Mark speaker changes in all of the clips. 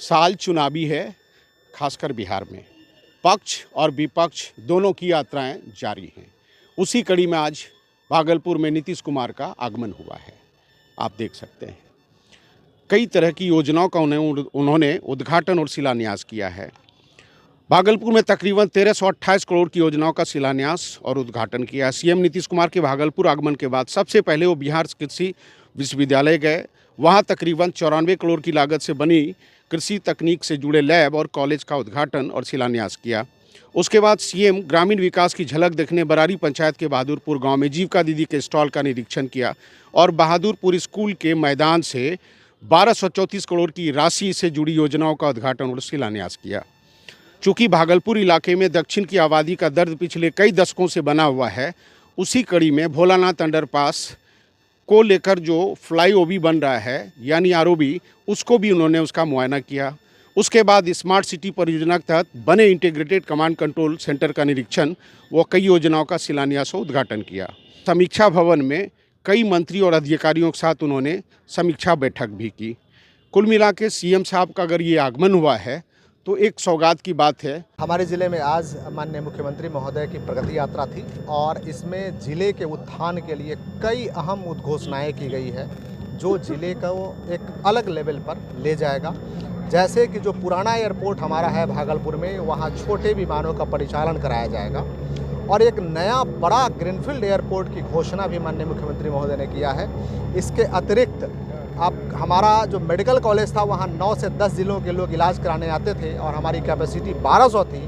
Speaker 1: साल चुनावी है, खासकर बिहार में। पक्ष और विपक्ष दोनों की यात्राएं जारी हैं। उसी कड़ी में आज भागलपुर में नीतीश कुमार का आगमन हुआ है। आप देख सकते हैं कई तरह की योजनाओं का उन्होंने उद्घाटन और शिलान्यास किया है। भागलपुर में तकरीबन 1328 करोड़ की योजनाओं का शिलान्यास और उद्घाटन किया। सीएम नीतीश कुमार के भागलपुर आगमन के बाद सबसे पहले वो बिहार कृषि विश्वविद्यालय गए। वहाँ तकरीबन 94 करोड़ की लागत से बनी कृषि तकनीक से जुड़े लैब और कॉलेज का उद्घाटन और शिलान्यास किया। उसके बाद सीएम ग्रामीण विकास की झलक देखने बरारी पंचायत के बहादुरपुर गांव में जीविका दीदी के स्टॉल का निरीक्षण किया और बहादुरपुर स्कूल के मैदान से 1234 करोड़ की राशि से जुड़ी योजनाओं का उद्घाटन और शिलान्यास किया। चूँकि भागलपुर इलाके में दक्षिण की आबादी का दर्द पिछले कई दशकों से बना हुआ है, उसी कड़ी में भोलानाथ अंडरपास को लेकर जो फ्लाईओवर बन रहा है यानी आरओबी, उसको भी उन्होंने उसका मुआयना किया। उसके बाद स्मार्ट सिटी परियोजना के तहत बने इंटीग्रेटेड कमांड कंट्रोल सेंटर का निरीक्षण व कई योजनाओं का शिलान्यास और उद्घाटन किया। समीक्षा भवन में कई मंत्री और अधिकारियों के साथ उन्होंने समीक्षा बैठक भी की। कुल मिला के सीएम साहब का अगर ये आगमन हुआ है तो एक सौगात की बात है।
Speaker 2: हमारे ज़िले में आज माननीय मुख्यमंत्री महोदय की प्रगति यात्रा थी और इसमें ज़िले के उत्थान के लिए कई अहम उद्घोषणाएं की गई है जो ज़िले को एक अलग लेवल पर ले जाएगा। जैसे कि जो पुराना एयरपोर्ट हमारा है भागलपुर में, वहाँ छोटे विमानों का परिचालन कराया जाएगा और एक नया बड़ा ग्रीनफील्ड एयरपोर्ट की घोषणा भी माननीय मुख्यमंत्री महोदय ने किया है। इसके अतिरिक्त अब हमारा जो मेडिकल कॉलेज था, वहाँ 9 से 10 ज़िलों के लोग इलाज कराने आते थे और हमारी कैपेसिटी 1200 थी।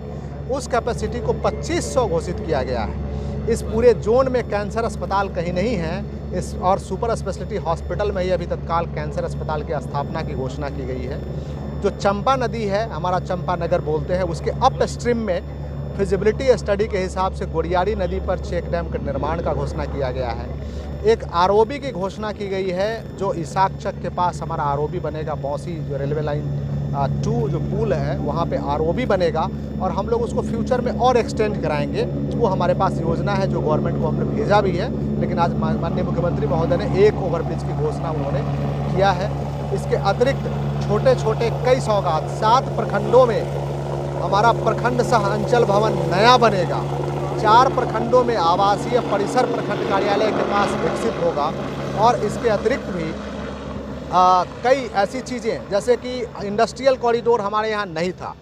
Speaker 2: उस कैपेसिटी को 2500 घोषित किया गया है। इस पूरे जोन में कैंसर अस्पताल कहीं नहीं है इस और सुपर स्पेशलिटी हॉस्पिटल में ही अभी तत्काल कैंसर अस्पताल की स्थापना की घोषणा की गई है। जो चंपा नदी है, हमारा चंपा नगर बोलते हैं, उसके अप स्ट्रीम में फिजिबिलिटी स्टडी के हिसाब से गोरियारी नदी पर चेक डैम के निर्माण का घोषणा किया गया है। एक आरओबी की घोषणा की गई है, जो इसाकचक के पास हमारा आरओबी बनेगा। बौसी जो रेलवे लाइन 2 जो पुल है, वहाँ पे आरओबी बनेगा और हम लोग उसको फ्यूचर में और एक्सटेंड कराएंगे। वो हमारे पास योजना है जो गवर्नमेंट को हमने भेजा भी है, लेकिन आज माननीय मुख्यमंत्री महोदय ने एक ओवरब्रिज की घोषणा उन्होंने किया है। इसके अतिरिक्त छोटे छोटे कई सौगात 7 प्रखंडों में हमारा प्रखंड सह अंचल भवन नया बनेगा। 4 प्रखंडों में आवासीय परिसर प्रखंड कार्यालय के पास विकसित होगा और इसके अतिरिक्त भी कई ऐसी चीज़ें जैसे कि इंडस्ट्रियल कॉरिडोर हमारे यहाँ नहीं था,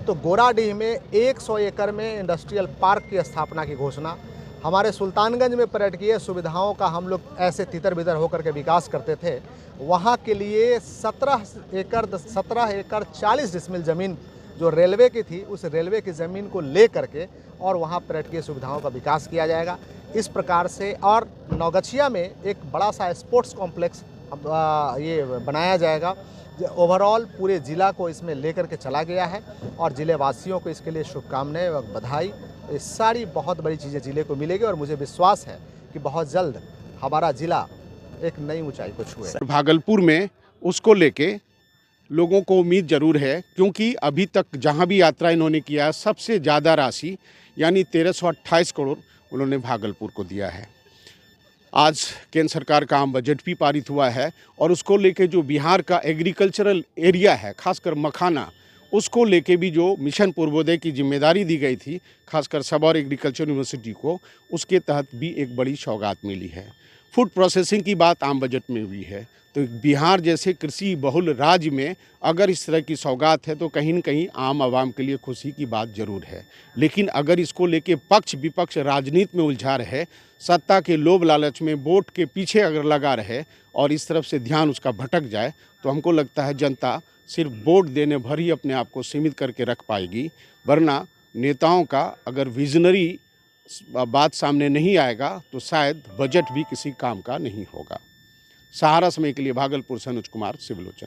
Speaker 2: तो गोराडीह में 100 एकड़ में इंडस्ट्रियल पार्क की स्थापना की घोषणा। हमारे सुल्तानगंज में पर्यटकीय सुविधाओं का हम लोग ऐसे तितर बितर होकर के विकास करते थे, वहाँ के लिए 17 एकड़ 40 डिसमिल ज़मीन जो रेलवे की थी, उस रेलवे की ज़मीन को ले करके और वहाँ पर्यटकीय सुविधाओं का विकास किया जाएगा। इस प्रकार से और नौगछिया में एक बड़ा सा स्पोर्ट्स कॉम्प्लेक्स ये बनाया जाएगा। ओवरऑल पूरे ज़िला को इसमें लेकर के चला गया है और ज़िले वासियों को इसके लिए शुभकामनाएं व बधाई। ये सारी बहुत बड़ी चीज़ें ज़िले को मिलेगी और मुझे विश्वास है कि बहुत जल्द हमारा ज़िला एक नई ऊंचाई को छुएगा।
Speaker 1: भागलपुर में उसको लेके लोगों को उम्मीद जरूर है, क्योंकि अभी तक जहां भी यात्रा इन्होंने किया सबसे ज़्यादा राशि यानी 1328 करोड़ उन्होंने भागलपुर को दिया है। आज केंद्र सरकार का आम बजट भी पारित हुआ है और उसको लेके जो बिहार का एग्रीकल्चरल एरिया है, खासकर मखाना, उसको लेके भी जो मिशन पूर्वोदय की जिम्मेदारी दी गई थी, खासकर सबौर एग्रीकल्चर यूनिवर्सिटी को, उसके तहत भी एक बड़ी सौगात मिली है। फूड प्रोसेसिंग की बात आम बजट में हुई है, तो बिहार जैसे कृषि बहुल राज्य में अगर इस तरह की सौगात है तो कहीं न कहीं आम आवाम के लिए खुशी की बात जरूर है। लेकिन अगर इसको लेके पक्ष विपक्ष राजनीति में उलझा रहे, सत्ता के लोभ लालच में वोट के पीछे अगर लगा रहे और इस तरफ से ध्यान उसका भटक जाए, तो हमको लगता है जनता सिर्फ वोट देने भर ही अपने आप को सीमित करके रख पाएगी। वरना नेताओं का अगर विजनरी बात सामने नहीं आएगा तो शायद बजट भी किसी काम का नहीं होगा। सहारा समय के लिए भागलपुर से अनुज कुमार, सिविल लोचन।